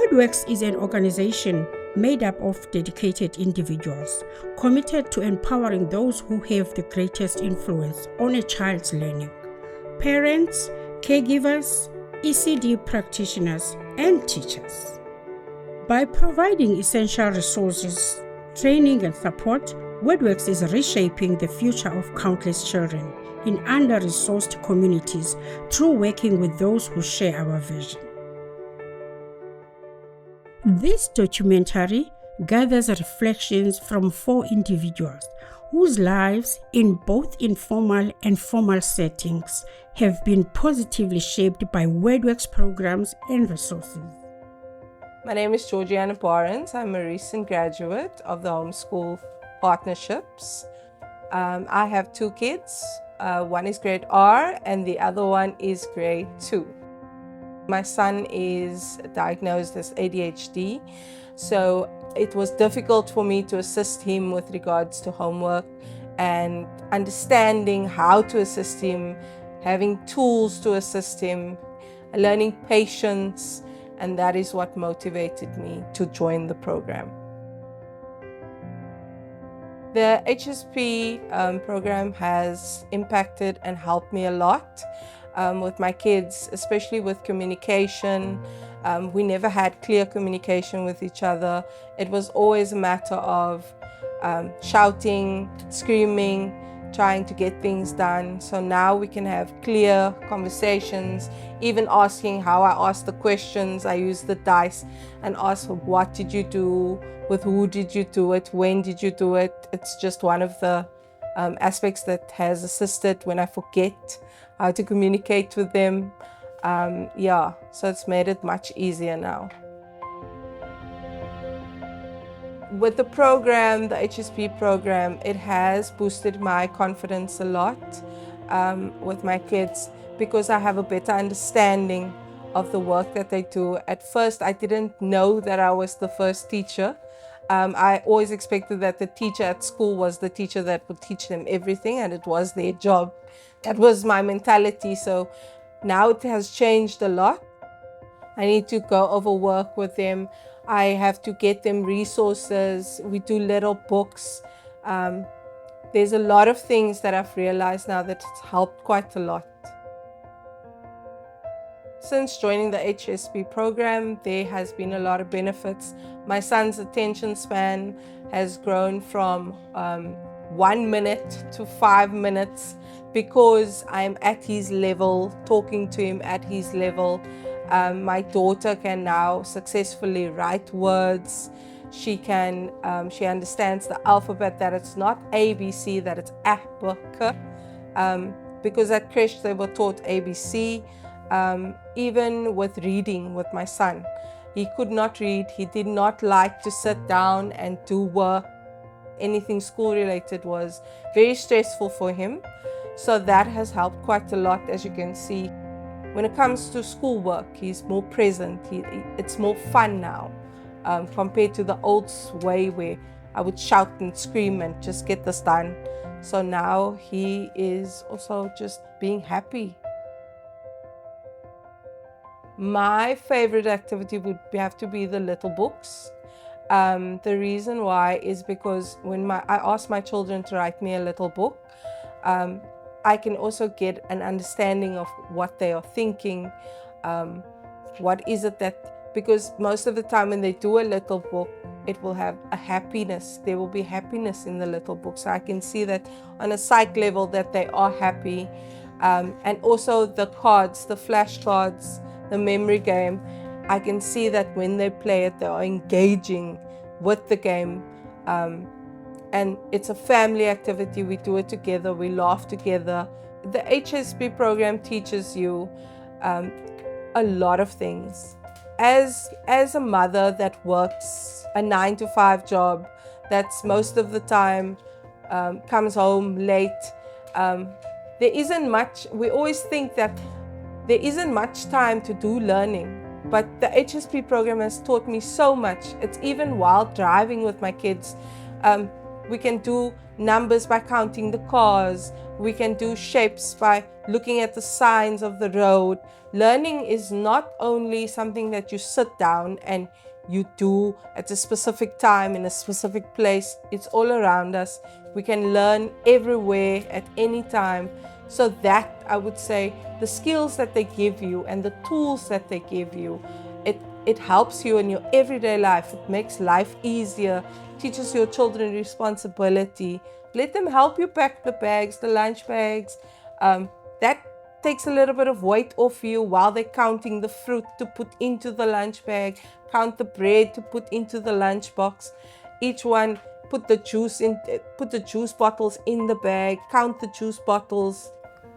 Wordworks is an organization made up of dedicated individuals committed to empowering those who have the greatest influence on a child's learning: parents, caregivers, ECD practitioners, and teachers. By providing essential resources, training, and support, Wordworks is reshaping the future of countless children in under-resourced communities through working with those who share our vision. This documentary gathers reflections from 4 individuals whose lives in both informal and formal settings have been positively shaped by Wordworks programs and resources. My name is Georgiana Barnes. I'm a recent graduate of the Homeschool Partnerships. I have 2 kids. One is grade R and the other one is grade 2. My son is diagnosed as ADHD, so it was difficult for me to assist him with regards to homework and understanding how to assist him, having tools to assist him, learning patience, and that is what motivated me to join the program. The HSP program has impacted and helped me a lot with my kids, especially with communication. We never had clear communication with each other. It was always a matter of shouting, screaming, trying to get things done. So now we can have clear conversations, even asking how I ask the questions. I use the dice and ask, what did you do? With who did you do it? When did you do it? It's just one of the aspects that has assisted when I forget how to communicate with them. So it's made it much easier now. With the program, the HSP program, it has boosted my confidence a lot with my kids because I have a better understanding of the work that they do. At first, I didn't know that I was the first teacher. I always expected that the teacher at school was the teacher that would teach them everything and it was their job. That was my mentality. So now it has changed a lot. I need to go over work with them. I have to get them resources. We do little books. There's a lot of things that I've realized now that it's helped quite a lot. Since joining the HSP program, there has been a lot of benefits. My son's attention span has grown from 1 minute to 5 minutes because I'm at his level, talking to him at his level. My daughter can now successfully write words. She understands the alphabet, that it's not ABC, that it's ABK. Because at creche they were taught ABC. Even with reading with my son, he could not read. He did not like to sit down and do work. Anything school related was very stressful for him. So that has helped quite a lot, as you can see. When it comes to schoolwork, he's more present. It's more fun now compared to the old way where I would shout and scream and just get this done. So now he is also just being happy. My favorite activity would have to be the little books. The reason why is because when I ask my children to write me a little book, I can also get an understanding of what they are thinking. What is it that, because most of the time when they do a little book, it will have a happiness. There will be happiness in the little book. So I can see that on a psych level that they are happy. And also the cards, the flashcards, the memory game, I can see that when they play it, they are engaging with the game. And it's a family activity. We do it together. We laugh together. The HSP program teaches you a lot of things. As a mother that works a 9-to-5 job, that's most of the time, comes home late, there isn't much. We always think that there isn't much time to do learning. But the HSP program has taught me so much. It's even while driving with my kids. We can do numbers by counting the cars. We can do shapes by looking at the signs of the road. Learning is not only something that you sit down and you do at a specific time in a specific place. It's all around us. We can learn everywhere at any time. So that, I would say, the skills that they give you and the tools that they give you, it helps you in your everyday life. It makes life easier, teaches your children responsibility. Let them help you pack the bags, the lunch bags. That takes a little bit of weight off you while they're counting the fruit to put into the lunch bag, count the bread to put into the lunch box. Each one put the juice bottles in the bag, count the juice bottles.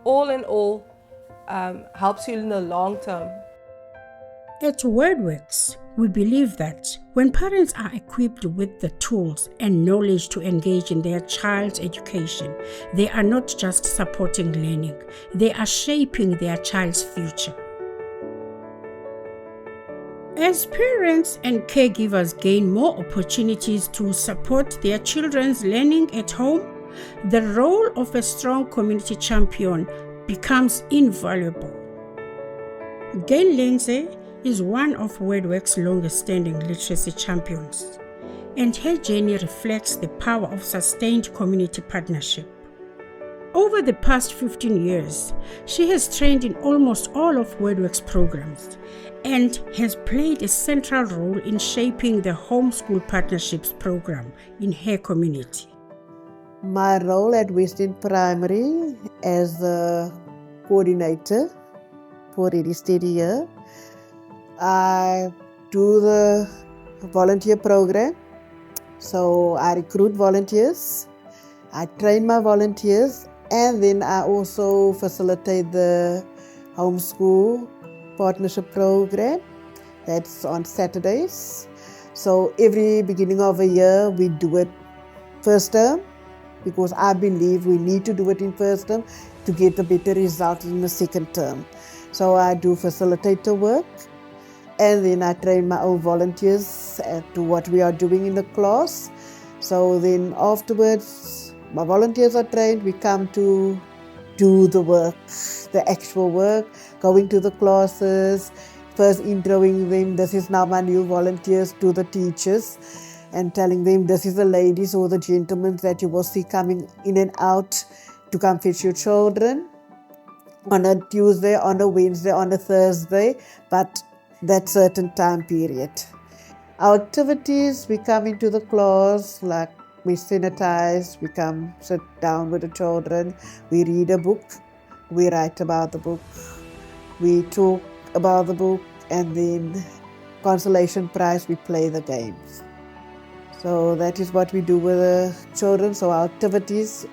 All in all, helps you in the long term. At Wordworks, we believe that when parents are equipped with the tools and knowledge to engage in their child's education, they are not just supporting learning, they are shaping their child's future. As parents and caregivers gain more opportunities to support their children's learning at home, the role of a strong community champion becomes invaluable. Gail Lindsay is one of Wordworks' longest-standing literacy champions, and her journey reflects the power of sustained community partnership. Over the past 15 years, she has trained in almost all of Wordworks programs and has played a central role in shaping the Homeschool Partnerships program in her community. My role at Western Primary as the coordinator for Ready Steady Year, I do the volunteer program. So I recruit volunteers, I train my volunteers, and then I also facilitate the homeschool partnership program. That's on Saturdays. So every beginning of a year we do it first term, because I believe we need to do it in first term to get a better result in the second term. So I do facilitator work, and then I train my own volunteers to what we are doing in the class. So then afterwards, my volunteers are trained, we come to do the work, the actual work, going to the classes, first introing them, this is now my new volunteers, to the teachers, and telling them this is the ladies or the gentlemen that you will see coming in and out to come fetch your children on a Tuesday, on a Wednesday, on a Thursday, but that certain time period. Our activities, we come into the class, like we sanitize, we come sit down with the children, we read a book, we write about the book, we talk about the book, and then consolation prize, we play the games. So that is what we do with the children. So our activities,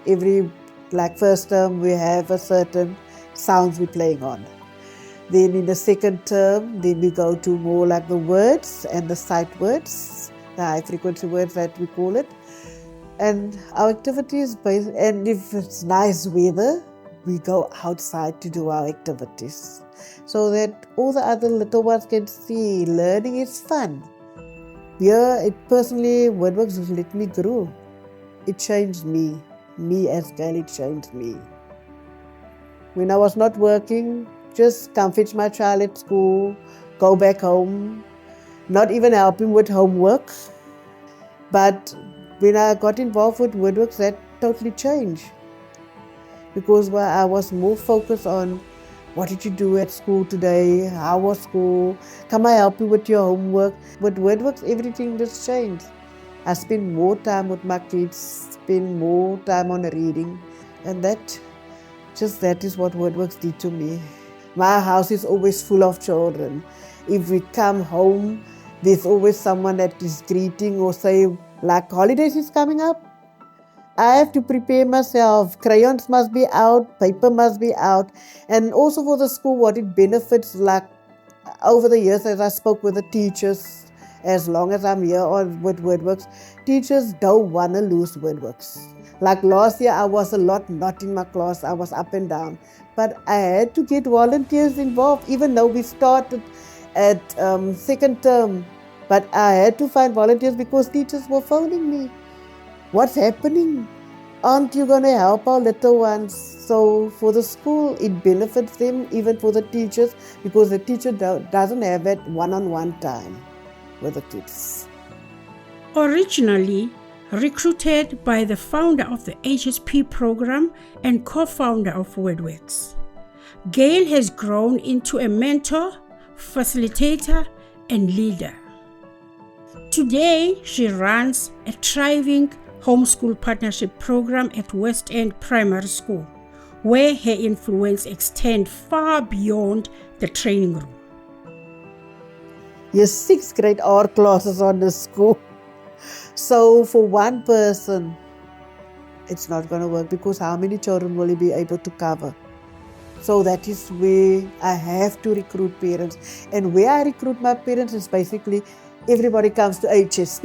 like first term, we have a certain sounds we're playing on. Then in the second term, then we go to more like the words and the sight words, the high frequency words that we call it. And our activities, and if it's nice weather, we go outside to do our activities, so that all the other little ones can see learning is fun. Yeah, personally, Wordworks has let me grow. It changed me. Me as girl, it changed me. When I was not working, just come fetch my child at school, go back home, not even help him with homework. But when I got involved with Wordworks, that totally changed. Because I was more focused on what did you do at school today, how was school, can I help you with your homework. With Wordworks, everything just changed. I spend more time with my kids, spend more time on reading, and that is what Wordworks did to me. My house is always full of children. If we come home, there's always someone that is greeting or say, like holidays is coming up, I have to prepare myself. Crayons must be out, paper must be out. And also for the school, what it benefits, like over the years as I spoke with the teachers, as long as I'm here with Wordworks, teachers don't want to lose Wordworks. Like last year, I was a lot not in my class, I was up and down. But I had to get volunteers involved, even though we started at second term. But I had to find volunteers because teachers were phoning me. what's happening? Aren't you going to help our little ones? So for the school, it benefits them, even for the teachers, because the teacher doesn't have that one-on-one time with the kids. Originally recruited by the founder of the HSP program and co-founder of Wordworks, Gail has grown into a mentor, facilitator, and leader. Today, she runs a thriving homeschool partnership program at West End Primary School, where her influence extends far beyond the training room. Yes, 6th grade hour classes on the school. So for one person, it's not going to work, because how many children will he be able to cover? So that is where I have to recruit parents. And where I recruit my parents is basically everybody comes to HSP.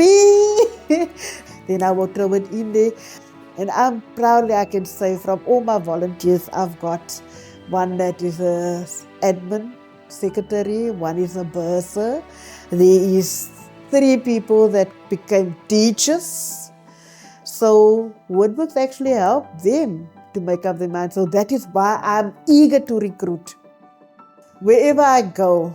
Then I will throw it in there. And I'm proudly, I can say, from all my volunteers, I've got one that is an admin secretary, one is a bursar. There is 3 people that became teachers. So Wordworks actually helped them to make up their mind. So that is why I'm eager to recruit. Wherever I go,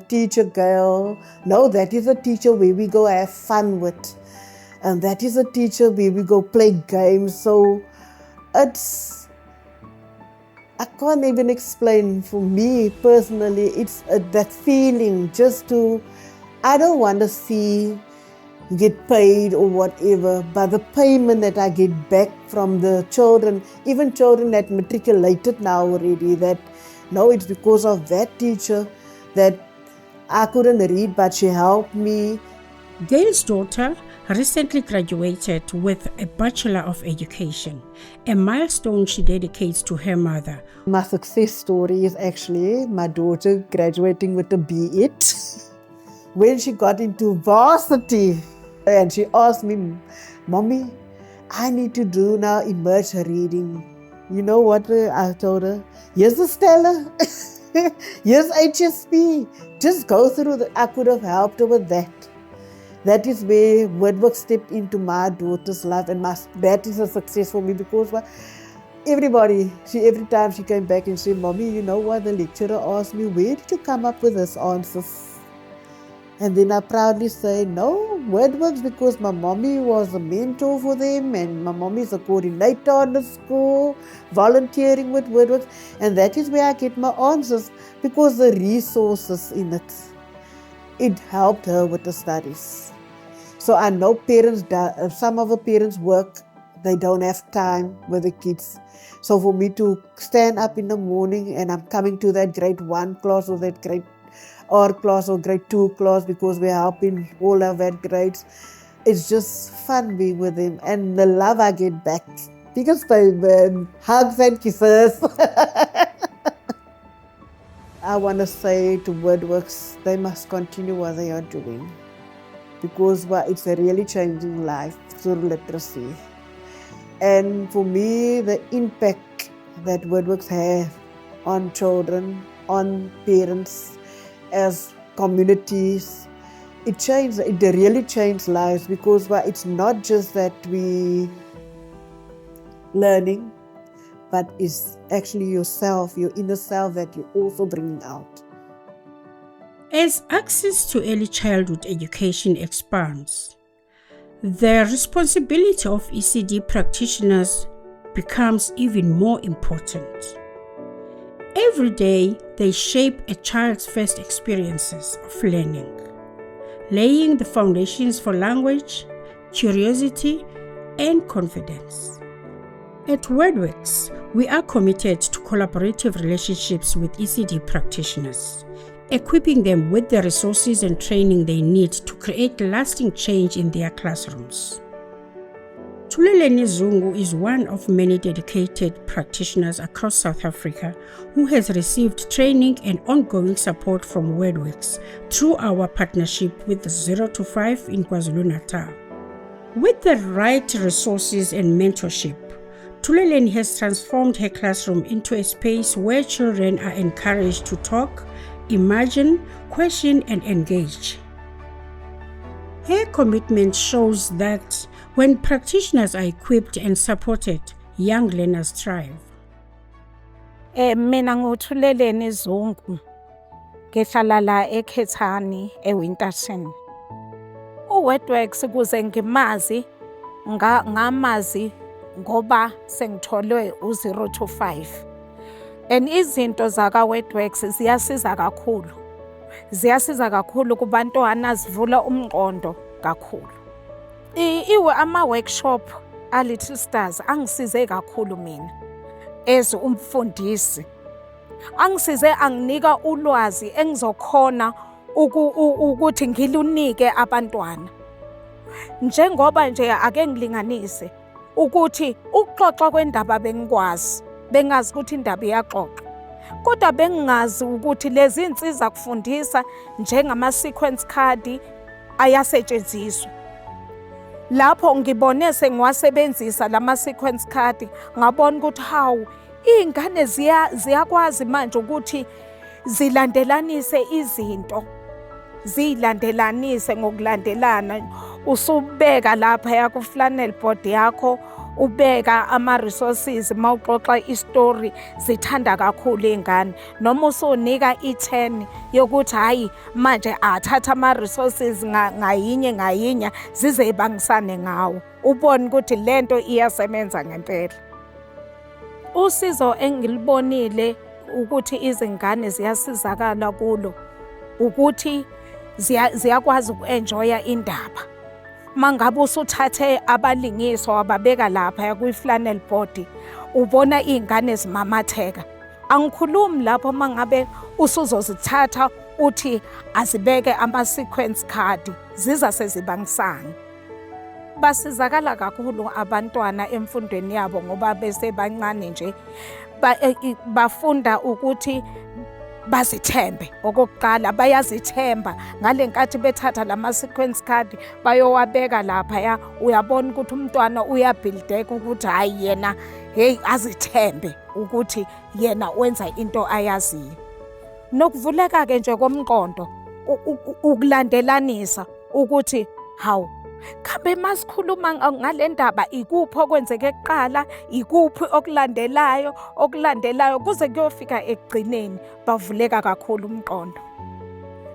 teacher Gail, no, that is a teacher where we go have fun with. And that is a teacher where we go play games. So I can't even explain. For me personally, it's that feeling I don't want to see get paid or whatever, but the payment that I get back from the children, even children that matriculated now already, that no, it's because of that teacher that I couldn't read, but she helped me. Gail's daughter recently graduated with a Bachelor of Education, a milestone she dedicates to her mother. My success story is actually my daughter graduating with a B.Ed. When she got into varsity, and she asked me, Mommy, I need to do now immersive reading. You know what I told her? Here's the Stella. Here's HSP. Just go through I could have helped her with that. That is where Wordworks stepped into my daughter's life, and that is a success for me, because every time she came back and said, Mommy, you know what? The lecturer asked me, where did you come up with this answers? And then I proudly say, no, Wordworks, because my mommy was a mentor for them, and my mommy is a coordinator on the school, volunteering with Wordworks, and that is where I get my answers, because the resources in it helped her with the studies. So I know parents, some of the parents work, they don't have time with the kids. So for me to stand up in the morning and I'm coming to that grade 1 class or that grade R class or grade 2 class, because we're helping all of that grades, it's just fun being with them, and the love I get back. Because hugs and kisses. I want to say to Wordworks, they must continue what they are doing, because it's a really changing life through literacy. And for me, the impact that Wordworks have on children, on parents, as communities, it really changed lives, because it's not just that we learning, but it's actually yourself, your inner self, that you're also bringing out. As access to early childhood education expands, the responsibility of ECD practitioners becomes even more important. Every day, they shape a child's first experiences of learning, laying the foundations for language, curiosity, and confidence. At Wordworks, we are committed to collaborative relationships with ECD practitioners, equipping them with the resources and training they need to create lasting change in their classrooms. Tuleleni Zungu is one of many dedicated practitioners across South Africa who has received training and ongoing support from Wordworks through our partnership with 0 to 5 in KwaZulu-Natal. With the right resources and mentorship, Tuleleni has transformed her classroom into a space where children are encouraged to talk, imagine, question, and engage. Her commitment shows that When practitioners are equipped and supported, young learners thrive. Mina nguThuleleni Zungu. Ngihlala la eKhethani eWinterton. Wordworks kuze ngimazi ngamazi ngoba sengitholwe u0 to 5. And izinto zaka Wordworks ziyasiza kakhulu. Ziyasiza kakhulu kubantwana, zivula umqondo kakhulu. Ama-workshop a-Little Stars angisize kakhulu mina as umfundisi. Angisize anginika ulwazi engizokhona ukuthi ngilunike abantwana. Njengoba nje ake ngilinganise ukuthi ukuxoxa kwendaba bengikwazi, bengazi ukuthi indaba iyaxoxa. Kodwa bengingazi ukuthi lezi insiza kufundisa njengama-sequence card ayasetshenziswa. Lapho ngibone sengiwasebenzisa lama-sequence card, ngabona ukuthi hawu, iy'ngane ziyakwazi manje ukuthi zilandelanise izinto. Ziyilandelanise ngokulandelana. Usubeka lapha ku-flannel board yakho, ubeka ama-resources, mawuxoxa i-story, zithanda kakhulu iy'ngane. Noma usunika i-10 yokuthi hayi manje athatha ama-resources ngayinye zize ibangisane ngawo. Ubone ukuthi lento iyasebenza ngempela. Usizo engilibonile ukuthi izingane ziyasizakala kulo ukuthi ziyakwazi uku-enjoya indaba. Mangabe usuthathe abalingiswa wababeka lapha kwi-flannel board, ubona iy'ngane zimamatheka. Angikhulumi lapho mangabe usuzozithatha uthi azibeke ama-sequence card, ziza sezibangisana. Basizakala kakhulu abantwana emfundweni yabo ngoba bese bancane nje. Bafunda ukuthi bazithembe. Okokuqala bayazithemba ngale nkathi bethatha lama-sequence card bayowabeka lapha. Uyabona ukuthi umntwana uyabuildeka ukuthi hayi yena azithembe ukuthi yena wenza into ayaziyo. Nokuvuleka-ke nje komqondo, ukulandelanisa ukuthi hawu, kambe masikhuluma ngale ndaba ikuphi okwenzeke kuqala, ikuphi okulandelayo kuze kuyofika ekugcineni, bavuleka kakhulu umqondo.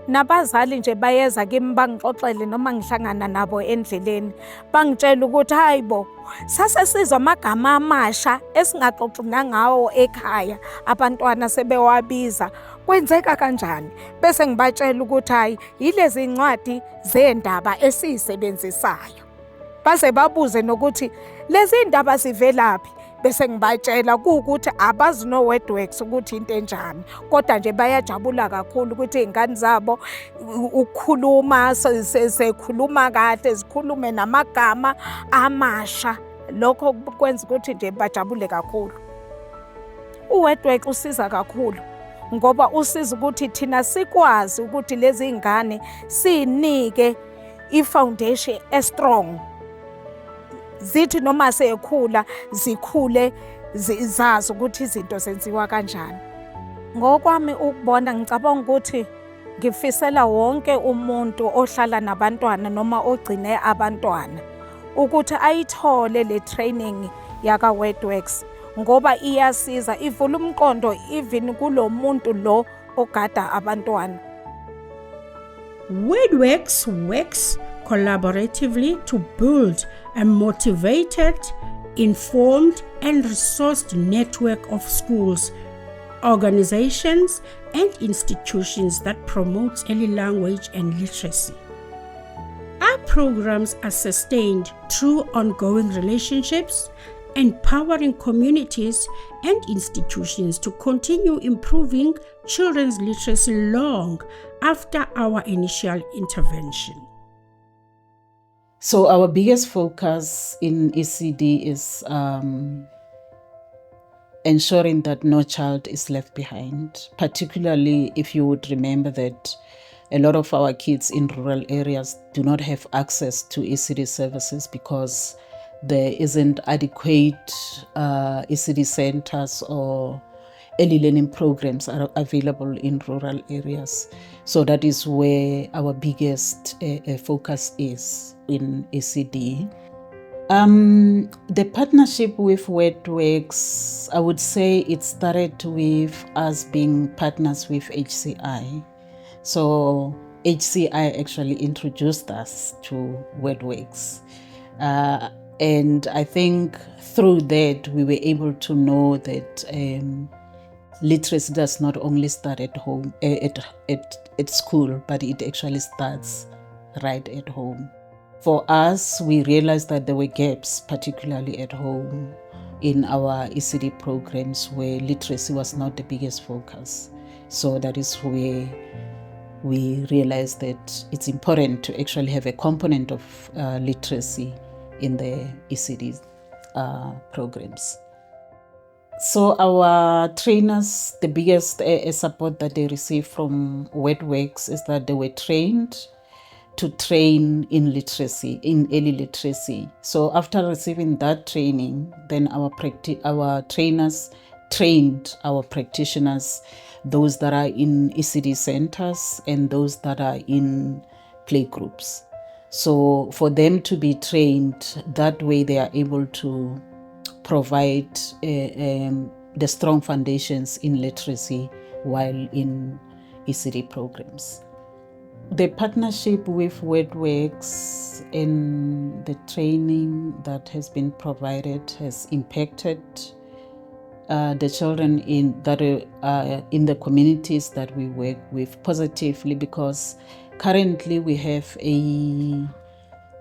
Nabazali nje bayeza kimi bangixoxele noma ngihlangana nabo endleleni, bangitshela ukuthi hayibo, sasesizwa amagama amasha esingaxoxi nangawo ekhaya, abantwana sebewabiza. Kwenzeka kanjani? Bese ngibatshela ukuthi hayi yilezi ncwadi zendaba esizisebenzisayo. Base babuze nokuthi lezi indaba zivelaphi. Bese ngibatshela ukuthi abazi no Wordworks ukuthi into enjani, kodwa nje bayajabula kakhulu ukuthi izingane zabo ukukhuluma sekhuluma kahle, zikhulume namagama amasha. Lokho kwenza ukuthi nje bajabule kakhulu. Wordworks usiza kakhulu ngoba usiza ukuthi thina sikwazi ukuthi lezi ingane sinike i-foundation strong. Zithi noma sekhula zikhule zazi ukuthi izinto zenziwa kanjani. Ngokwami ukubona, ngicabanga ukuthi ngifisela wonke umuntu ohlala nabantwana noma ogcine abantwana ukuthi ayithole le training yaka Wordworks ngoba iyasiza, ivula umqondo even kulo muntu lo ogada abantwana. Wordworks works collaboratively to build a motivated, informed and resourced network of schools, organizations and institutions that promotes early language and literacy. Our programs are sustained through ongoing relationships, empowering communities and institutions to continue improving children's literacy long after our initial intervention. So our biggest focus in ECD is ensuring that no child is left behind, particularly if you would remember that a lot of our kids in rural areas do not have access to ECD services because there isn't adequate ECD centers or early learning programs are available in rural areas. So that is where our biggest focus is in ECD. The partnership with Wordworks, I would say it started with us being partners with HCI. So HCI actually introduced us to Wordworks. And I think through that, we were able to know that literacy does not only start at home, at school, but it actually starts right at home. For us, we realized that there were gaps, particularly at home, in our ECD programs where literacy was not the biggest focus. So that is where we realized that it's important to actually have a component of literacy in the ECD programs. So our trainers, the biggest support that they received from Wordworks is that they were trained to train in literacy, in early literacy. So after receiving that training, then our trainers trained our practitioners, those that are in ECD centers and those that are in playgroups. So for them to be trained, that way they are able to provide the strong foundations in literacy while in ECD programs. The partnership with Wordworks and the training that has been provided has impacted the children in the communities that we work with positively, because currently we have a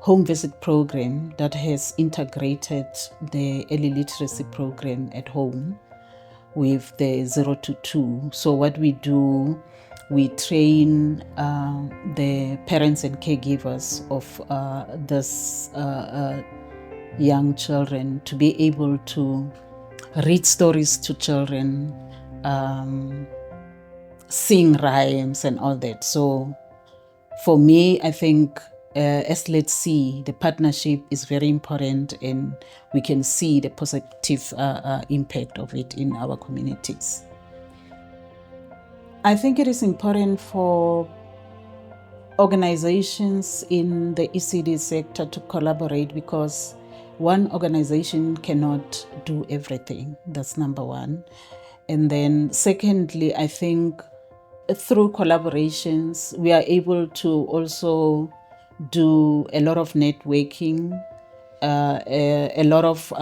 home visit program that has integrated the early literacy program at home with the 0 to 2. So what we do, we train the parents and caregivers of these young children to be able to read stories to children, sing rhymes and all that. So for me, I think as Let's See, the partnership is very important, and we can see the positive impact of it in our communities. I think it is important for organizations in the ECD sector to collaborate, because one organization cannot do everything. That's number one. And then secondly, I think through collaborations, we are able to also do a lot of networking, a lot of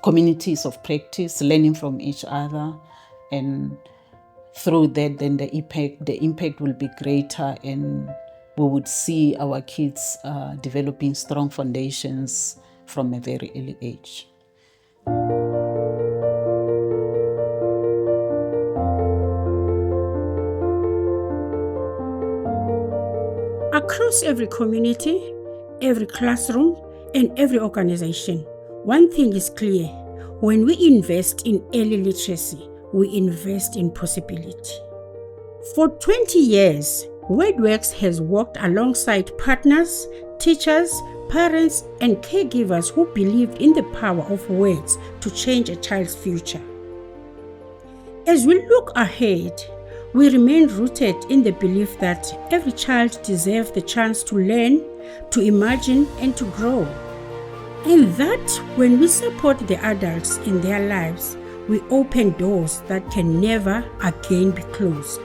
communities of practice, learning from each other, and through that, then the impact will be greater, and we would see our kids developing strong foundations from a very early age. Across every community, every classroom, and every organization, one thing is clear: when we invest in early literacy, we invest in possibility. For 20 years, Wordworks has worked alongside partners, teachers, parents, and caregivers who believed in the power of words to change a child's future. As we look ahead, we remain rooted in the belief that every child deserves the chance to learn, to imagine, and to grow. And that when we support the adults in their lives, we open doors that can never again be closed.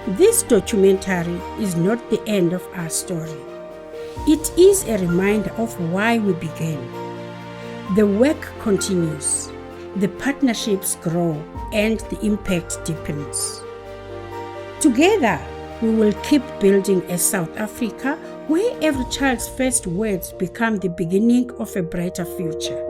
This documentary is not the end of our story. It is a reminder of why we began. The work continues, the partnerships grow, and the impact deepens. Together, we will keep building a South Africa where every child's first words become the beginning of a brighter future.